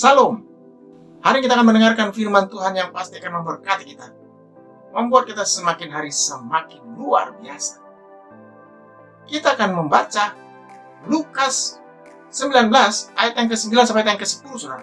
Salam. Hari ini kita akan mendengarkan firman Tuhan yang pasti akan memberkati kita, membuat kita semakin hari semakin luar biasa. Kita akan membaca Lukas 19 ayat yang ke-9 sampai yang ke-10, saudara.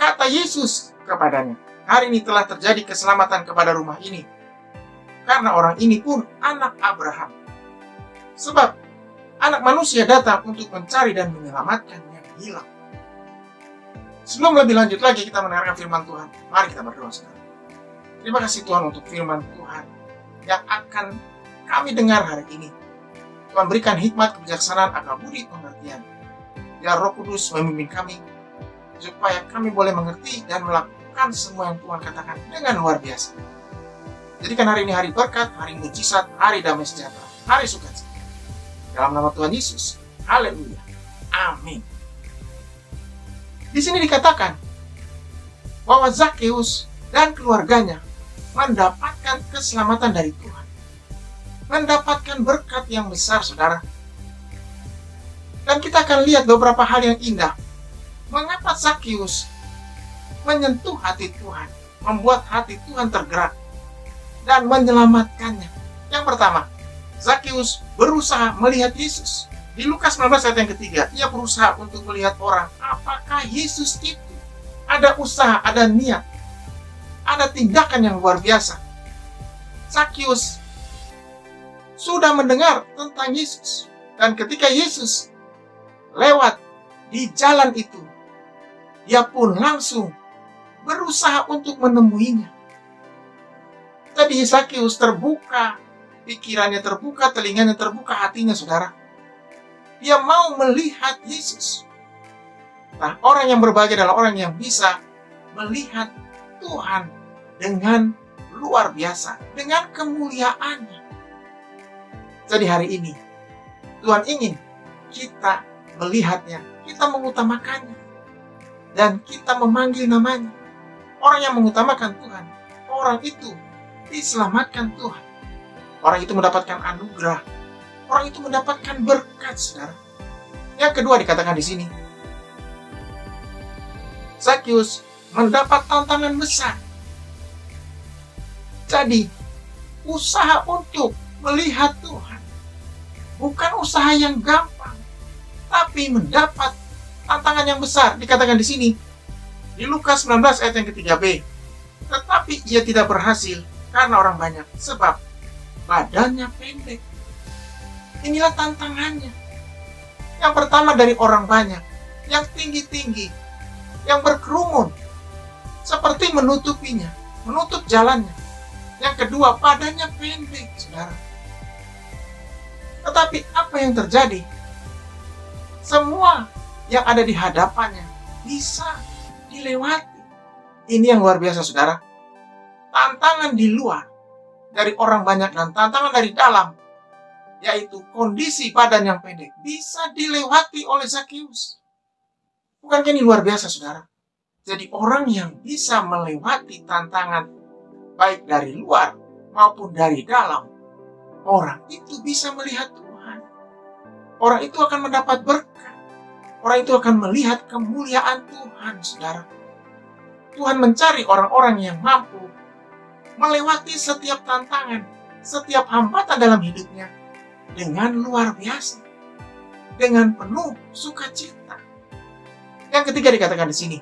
Kata Yesus kepadanya, hari ini telah terjadi keselamatan kepada rumah ini, karena orang ini pun anak Abraham. Sebab anak manusia datang untuk mencari dan menyelamatkan yang hilang. Sebelum lebih lanjut lagi kita mendengarkan firman Tuhan, mari kita berdoa sekarang. Terima kasih Tuhan untuk firman Tuhan yang akan kami dengar hari ini. Tuhan berikan hikmat, kebijaksanaan, akal budi, pengertian. Biar Roh Kudus memimpin kami, supaya kami boleh mengerti dan melakukan semua yang Tuhan katakan dengan luar biasa. Jadikan hari ini hari berkat, hari mujizat, hari damai sejahtera, hari sukacita. Dalam nama Tuhan Yesus, haleluya, amin. Di sini dikatakan bahwa Zakheus dan keluarganya mendapatkan keselamatan dari Tuhan. Mendapatkan berkat yang besar, saudara. Dan kita akan lihat beberapa hal yang indah. Mengapa Zakheus menyentuh hati Tuhan, membuat hati Tuhan tergerak, dan menyelamatkannya. Yang pertama, Zakheus berusaha melihat Yesus. Di Lukas 19 ayat yang ketiga, ia berusaha untuk melihat orang. Apakah Yesus itu? Ada usaha, ada niat, ada tindakan yang luar biasa. Zakheus sudah mendengar tentang Yesus. Dan ketika Yesus lewat di jalan itu, dia pun langsung berusaha untuk menemuinya. Jadi Zakheus terbuka, pikirannya terbuka, telinganya terbuka, hatinya, saudara. Dia mau melihat Yesus. Nah, orang yang berbahagia adalah orang yang bisa melihat Tuhan dengan luar biasa, dengan kemuliaannya. Jadi hari ini, Tuhan ingin kita melihatnya, kita mengutamakannya, dan kita memanggil namanya. Orang yang mengutamakan Tuhan, orang itu diselamatkan Tuhan. Orang itu mendapatkan anugerah. Orang itu mendapatkan berkat, saudara. Yang kedua dikatakan di sini, Zakheus mendapat tantangan besar. Jadi, usaha untuk melihat Tuhan bukan usaha yang gampang, tapi mendapat tantangan yang besar. Dikatakan di sini, di Lukas 19 ayat yang ke-3b, tetapi ia tidak berhasil karena orang banyak, sebab badannya pendek. Inilah tantangannya. Yang pertama dari orang banyak, yang tinggi-tinggi, yang berkerumun, seperti menutupinya, menutup jalannya. Yang kedua, badannya pendek, saudara. Tetapi apa yang terjadi? Semua yang ada di hadapannya bisa dilewati. Ini yang luar biasa, saudara. Tantangan di luar dari orang banyak dan tantangan dari dalam, yaitu kondisi badan yang pendek, bisa dilewati oleh Zakheus. Bukankah ini luar biasa, saudara? Jadi orang yang bisa melewati tantangan, baik dari luar maupun dari dalam, orang itu bisa melihat Tuhan. Orang itu akan mendapat berkat. Orang itu akan melihat kemuliaan Tuhan, saudara. Tuhan mencari orang-orang yang mampu melewati setiap tantangan, setiap hambatan dalam hidupnya, dengan luar biasa, dengan penuh sukacita. Yang ketiga dikatakan di sini,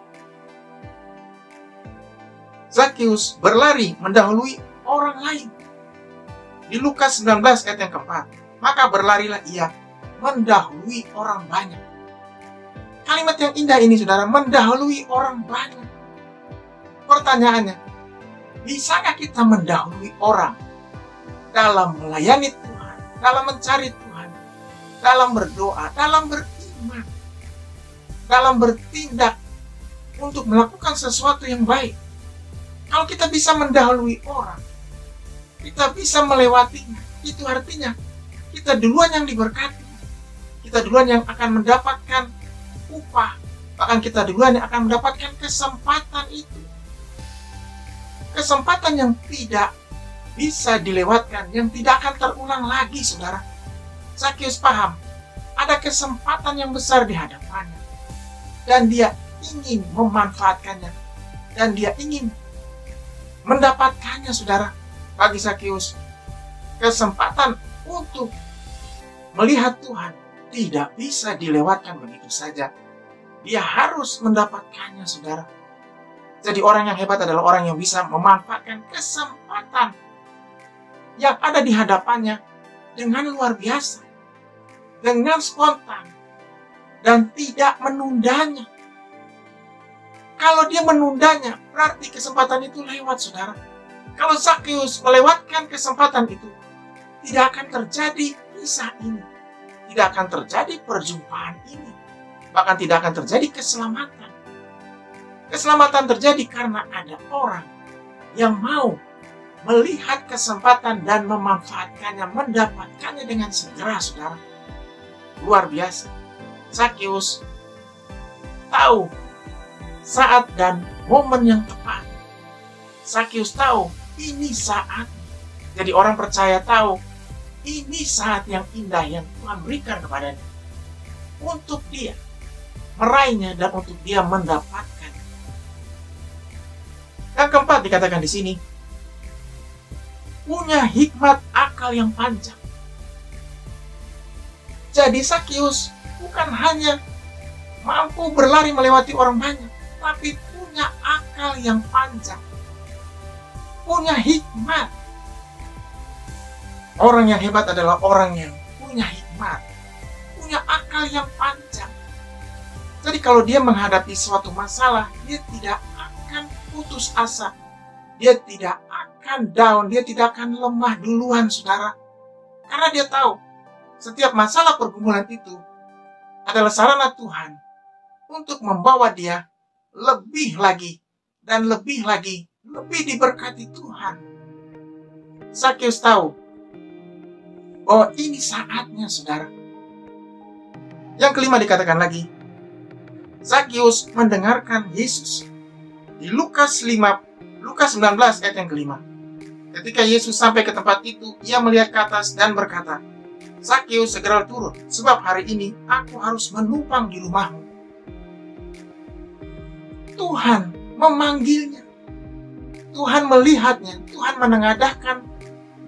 Zakheus berlari mendahului orang lain. Di Lukas 19 ayat yang keempat, maka berlarilah ia mendahului orang banyak. Kalimat yang indah ini, saudara, mendahului orang banyak. Pertanyaannya, bisakah kita mendahului orang dalam melayani Tuhan, dalam mencari Tuhan, dalam berdoa, dalam beriman, dalam bertindak untuk melakukan sesuatu yang baik? Kalau kita bisa mendahului orang, kita bisa melewatinya, itu artinya kita duluan yang diberkati, kita duluan yang akan mendapatkan upah, bahkan kita duluan yang akan mendapatkan kesempatan itu. Kesempatan yang tidak bisa dilewatkan, yang tidak akan terulang lagi, saudara. Zakheus paham, ada kesempatan yang besar di hadapannya. Dan dia ingin memanfaatkannya dan dia ingin mendapatkannya, saudara. Bagi Zakeus, kesempatan untuk melihat Tuhan tidak bisa dilewatkan begitu saja. Dia harus mendapatkannya, saudara. Jadi orang yang hebat adalah orang yang bisa memanfaatkan kesempatan yang ada di hadapannya dengan luar biasa, dengan spontan, dan tidak menundanya. Kalau dia menundanya, berarti kesempatan itu lewat, saudara. Kalau Zakeus melewatkan kesempatan itu, tidak akan terjadi kisah ini. Tidak akan terjadi perjumpaan ini. Bahkan tidak akan terjadi keselamatan. Keselamatan terjadi karena ada orang yang mau melihat kesempatan dan memanfaatkannya, mendapatkannya dengan segera, saudara. Luar biasa. Zakeus tahu saat dan momen yang tepat. Zakeus tahu ini saat. Jadi orang percaya tahu ini saat yang indah yang Tuhan berikan kepadanya untuk dia meraihnya dan untuk dia mendapatkan. Yang keempat dikatakan di sini, punya hikmat akal yang panjang. Jadi Zakeus bukan hanya mampu berlari melewati orang banyak, tapi punya akal yang panjang, punya hikmat. Orang yang hebat adalah orang yang punya hikmat, punya akal yang panjang. Jadi kalau dia menghadapi suatu masalah, dia tidak akan putus asa, dia tidak akan down, dia tidak akan lemah duluan, saudara. Karena dia tahu setiap masalah pergumulan itu adalah sarana Tuhan untuk membawa dia lebih lagi dan lebih lagi, lebih diberkati Tuhan. Zakeus tahu bahwa ini saatnya, saudara. Yang kelima dikatakan lagi, Zakeus mendengarkan Yesus. Di Lukas 19 ayat yang kelima. Ketika Yesus sampai ke tempat itu, ia melihat ke atas dan berkata, Zakeus, segera turun, sebab hari ini aku harus menumpang di rumahmu. Tuhan memanggilnya. Tuhan melihatnya. Tuhan menengadahkan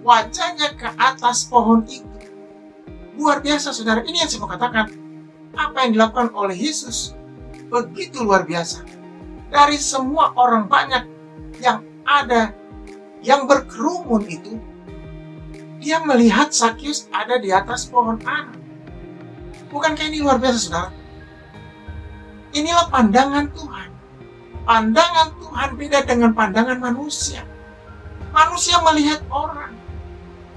wajahnya ke atas pohon itu. Luar biasa, saudara. Ini yang saya mau katakan. Apa yang dilakukan oleh Yesus begitu luar biasa. Dari semua orang banyak yang ada, yang berkerumun itu, dia melihat Zakeus ada di atas pohon ara. Bukankah ini luar biasa, saudara? Inilah pandangan Tuhan. Pandangan Tuhan beda dengan pandangan manusia. Manusia melihat orang.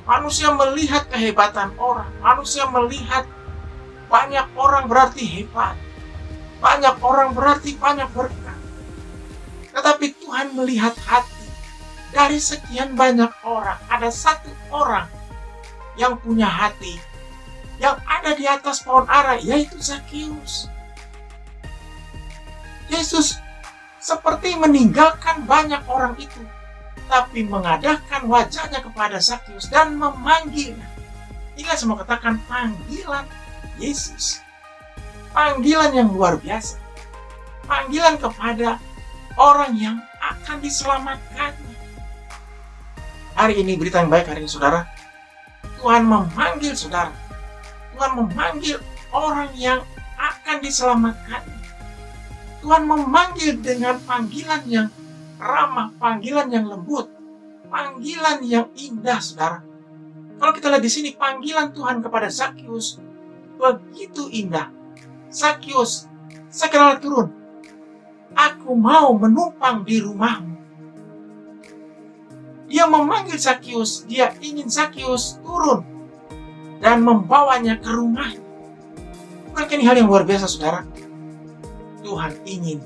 Manusia melihat kehebatan orang. Manusia melihat banyak orang berarti hebat. Banyak orang berarti banyak berkat. Tetapi Tuhan melihat hati. Dari sekian banyak orang, ada satu orang yang punya hati, yang ada di atas pohon ara, yaitu Zakeus. Yesus seperti meninggalkan banyak orang itu, tapi mengadahkan wajahnya kepada Zakeus dan memanggilnya. Inilah saya mau katakan panggilan Yesus. Panggilan yang luar biasa. Panggilan kepada orang yang akan diselamatkannya. Hari ini berita yang baik hari ini, saudara. Tuhan memanggil saudara. Tuhan memanggil orang yang akan diselamatkannya. Tuhan memanggil dengan panggilan yang ramah, panggilan yang lembut, panggilan yang indah, saudara. Kalau kita lihat di sini, panggilan Tuhan kepada Zakeus begitu indah. Zakeus, segera turun. Aku mau menumpang di rumahmu. Dia memanggil Zakeus, dia ingin Zakeus turun dan membawanya ke rumahnya. Bukankah ini hal yang luar biasa, saudara? Tuhan ingin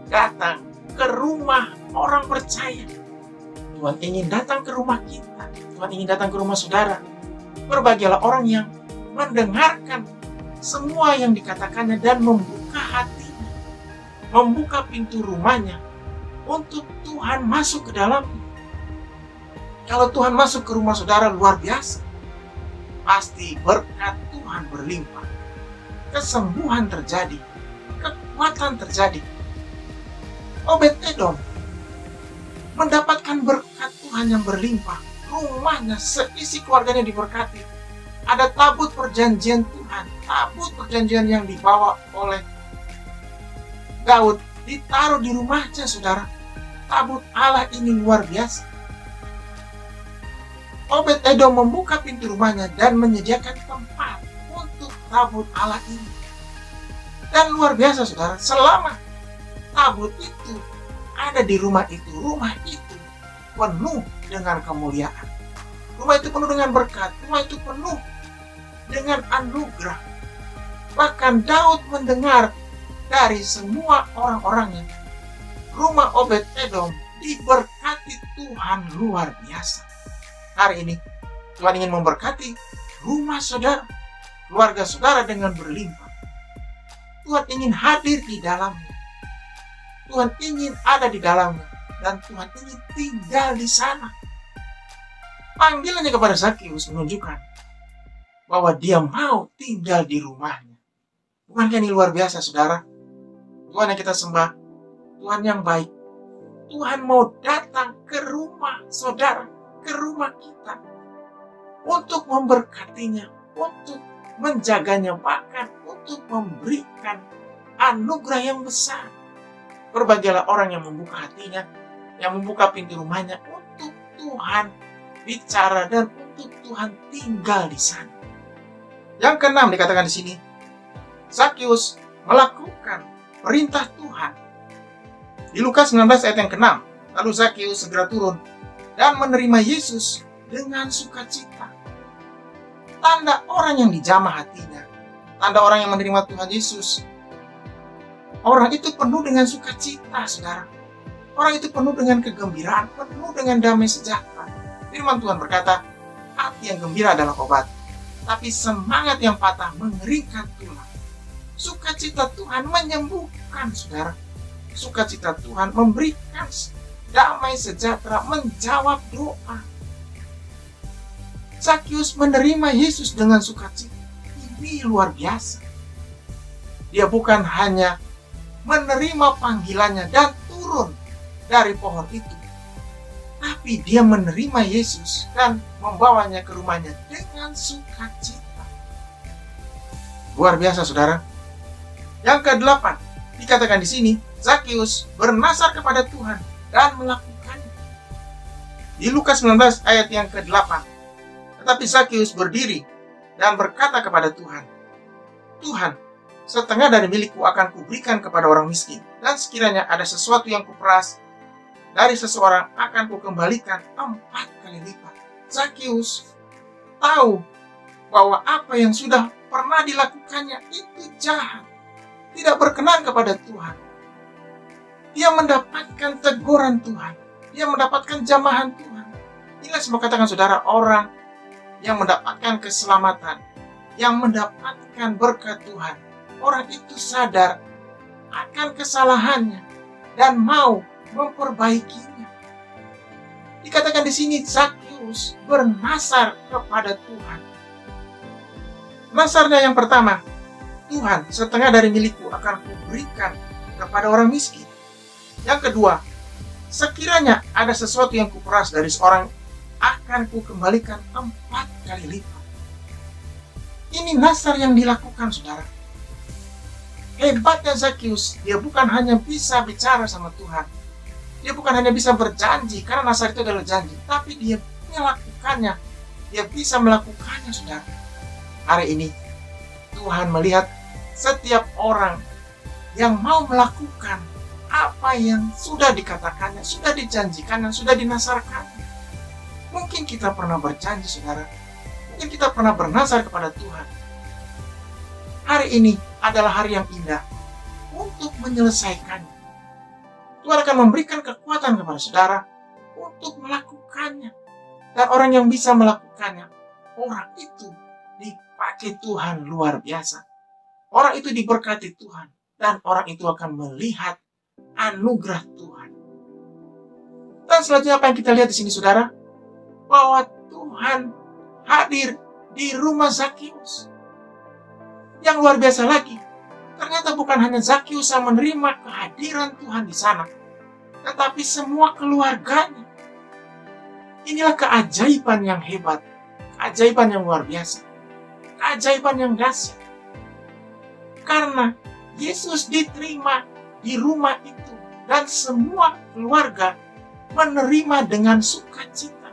datang ke rumah orang percaya. Tuhan ingin datang ke rumah kita. Tuhan ingin datang ke rumah saudara. Berbahagialah orang yang mendengarkan semua yang dikatakannya dan membuka hatinya, membuka pintu rumahnya untuk Tuhan masuk ke dalamnya. Kalau Tuhan masuk ke rumah saudara, luar biasa. Pasti berkat Tuhan berlimpah. Kesembuhan terjadi. Kekuatan terjadi. Obed-Edom mendapatkan berkat Tuhan yang berlimpah. Rumahnya, seisi keluarganya diberkati. Ada tabut perjanjian Tuhan, tabut perjanjian yang dibawa oleh Daud, ditaruh di rumahnya, saudara. Tabut Allah ini luar biasa. Obed-Edom membuka pintu rumahnya dan menyediakan tempat untuk tabut Allah ini. Dan luar biasa, saudara, selama tabut itu ada di rumah itu penuh dengan kemuliaan. Rumah itu penuh dengan berkat, rumah itu penuh dengan anugerah. Bahkan Daud mendengar dari semua orang-orangnya, rumah Obed-Edom diberkati Tuhan luar biasa. Hari ini Tuhan ingin memberkati rumah saudara, keluarga saudara dengan berlimpah. Tuhan ingin hadir di dalamnya. Tuhan ingin ada di dalamnya. Dan Tuhan ingin tinggal di sana. Panggilannya kepada Zakius menunjukkan bahwa dia mau tinggal di rumahnya. Bukankah ini luar biasa, saudara? Tuhan yang kita sembah, Tuhan yang baik. Tuhan mau datang ke rumah saudara, ke rumah kita, untuk memberkatinya, untuk menjaganya, bahkan untuk memberikan anugerah yang besar. Berbahagialah orang yang membuka hatinya, yang membuka pintu rumahnya untuk Tuhan bicara dan untuk Tuhan tinggal di sana. Yang keenam dikatakan di sini, Zakius melakukan perintah Tuhan. Di Lukas 19 ayat yang ke-6, lalu Zakius segera turun dan menerima Yesus dengan sukacita. Tanda orang yang dijamah hatinya, tanda orang yang menerima Tuhan Yesus. Orang itu penuh dengan sukacita, saudara. Orang itu penuh dengan kegembiraan, penuh dengan damai sejahtera. Firman Tuhan berkata, hati yang gembira adalah obat, tapi semangat yang patah mengeringkan tulang. Sukacita Tuhan menyembuhkan, saudara. Sukacita Tuhan memberikan damai sejahtera, menjawab doa. Zakius menerima Yesus dengan sukacita. Ini luar biasa. Dia bukan hanya menerima panggilannya dan turun dari pohon itu, tapi dia menerima Yesus dan membawanya ke rumahnya dengan sukacita. Luar biasa, saudara. Yang ke-8 dikatakan di sini, Zakius bernasar kepada Tuhan dan melakukannya. Di Lukas 19 ayat yang ke-8, tetapi Zakius berdiri dan berkata kepada Tuhan, Tuhan, setengah dari milikku akan kuberikan kepada orang miskin, dan sekiranya ada sesuatu yang kuperas dari seseorang akan kukembalikan 4 kali lipat. Zakius tahu bahwa apa yang sudah pernah dilakukannya itu jahat, tidak berkenan kepada Tuhan. Dia mendapatkan teguran Tuhan, dia mendapatkan jamahan Tuhan. Inilah semua katakan, saudara, orang yang mendapatkan keselamatan, yang mendapatkan berkat Tuhan. Orang itu sadar akan kesalahannya dan mau memperbaikinya. Dikatakan di sini Zakius bernasar kepada Tuhan. Nasarnya yang pertama, Tuhan, setengah dari milikku akan kuberikan kepada orang miskin. Yang kedua, sekiranya ada sesuatu yang kuperas dari seorang, akan kukembalikan 4 kali lipat. Ini nasar yang dilakukan, saudara. Hebatnya Zakius, dia bukan hanya bisa bicara sama Tuhan, dia bukan hanya bisa berjanji, karena nasar itu adalah janji, tapi dia melakukannya, dia bisa melakukannya, saudara. Hari ini Tuhan melihat setiap orang yang mau melakukan apa yang sudah dikatakannya, sudah dijanjikannya, sudah dinasarkannya. Mungkin kita pernah berjanji, saudara, mungkin kita pernah bernasar kepada Tuhan. Hari ini adalah hari yang indah untuk menyelesaikannya. Tuhan akan memberikan kekuatan kepada saudara untuk melakukannya. Dan orang yang bisa melakukannya, orang itu dipakai Tuhan luar biasa. Orang itu diberkati Tuhan. Dan orang itu akan melihat anugerah Tuhan. Dan selanjutnya apa yang kita lihat di sini, saudara? Bahwa Tuhan hadir di rumah Zakius. Yang luar biasa lagi, ternyata bukan hanya Zakius yang menerima kehadiran Tuhan di sana, tetapi semua keluarganya. Inilah keajaiban yang hebat, keajaiban yang luar biasa, keajaiban yang dahsyat. Karena Yesus diterima di rumah itu dan semua keluarga menerima dengan sukacita.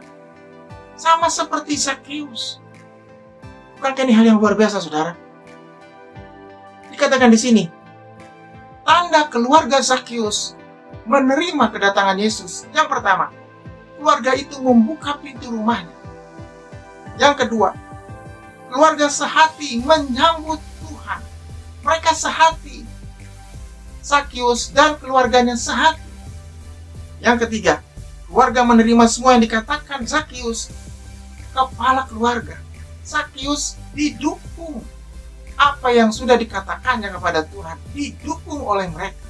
Sama seperti Zakheus. Bukankah ini hal yang luar biasa, saudara? Dikatakan di sini, tanda keluarga Zakheus menerima kedatangan Yesus. Yang pertama, keluarga itu membuka pintu rumahnya. Yang kedua, keluarga sehati menyambut Tuhan. Mereka sehati. Zakheus dan keluarganya sehati. Yang ketiga, keluarga menerima semua yang dikatakan Zakheus, kepala keluarga. Zakheus didukung. Apa yang sudah dikatakannya kepada Tuhan didukung oleh mereka.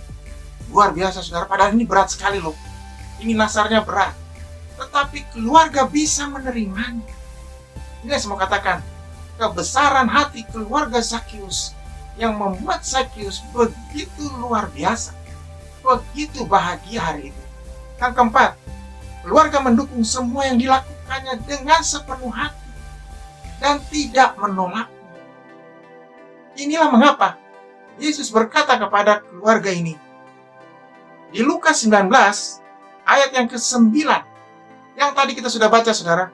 Luar biasa, saudara. Padahal ini berat sekali loh. Ini nasarnya berat. Tetapi keluarga bisa menerimanya. Ini saya mau katakan, kebesaran hati keluarga Zakheus yang membuat Zakheus begitu luar biasa, begitu bahagia hari itu. Yang keempat, keluarga mendukung semua yang dilakukannya dengan sepenuh hati dan tidak menolaknya. Inilah mengapa Yesus berkata kepada keluarga ini di Lukas 19 ayat yang ke-9 yang tadi kita sudah baca, saudara.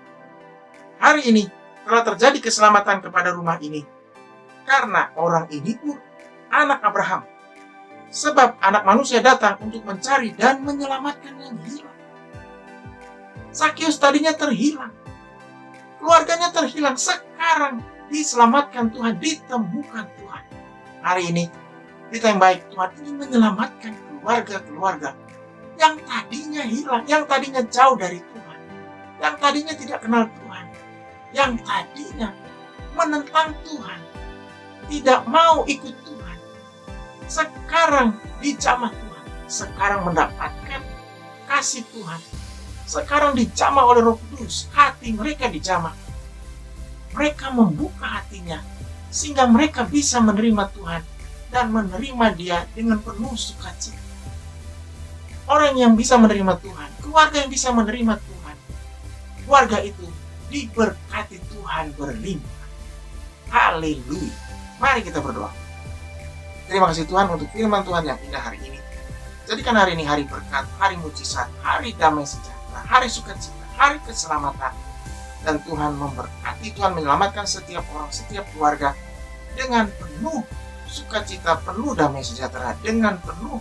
Hari ini telah terjadi keselamatan kepada rumah ini karena orang ini pun anak Abraham. Sebab anak manusia datang untuk mencari dan menyelamatkan yang hilang. Zakheus tadinya terhilang. Keluarganya terhilang, sekarang diselamatkan Tuhan, ditemukan Tuhan. Hari ini, kita yang baik, Tuhan ingin menyelamatkan keluarga-keluarga yang tadinya hilang, yang tadinya jauh dari Tuhan, yang tadinya tidak kenal Tuhan, yang tadinya menentang Tuhan, tidak mau ikut Tuhan. Sekarang dijamah Tuhan, sekarang mendapatkan kasih Tuhan, sekarang dijamah oleh Roh Kudus, hati mereka dijamah. Mereka membuka hatinya sehingga mereka bisa menerima Tuhan dan menerima Dia dengan penuh sukacita. Orang yang bisa menerima Tuhan, keluarga yang bisa menerima Tuhan, keluarga itu diberkati Tuhan berlimpah. Haleluya. Mari kita berdoa. Terima kasih Tuhan untuk firman Tuhan yang indah hari ini. Jadikan hari ini hari berkat, hari mujizat, hari damai sejahtera, hari sukacita, hari keselamatan. Dan Tuhan memberkati, Tuhan menyelamatkan setiap orang, setiap keluarga dengan penuh sukacita, penuh damai sejahtera, dengan penuh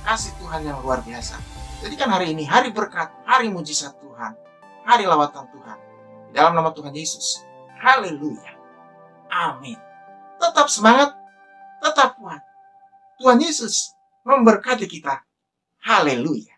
kasih Tuhan yang luar biasa. Jadikan hari ini hari berkat, hari mujizat Tuhan, hari lawatan Tuhan. Dalam nama Tuhan Yesus. Haleluya. Amin. Tetap semangat, tetap kuat. Tuhan Yesus memberkati kita. Haleluya.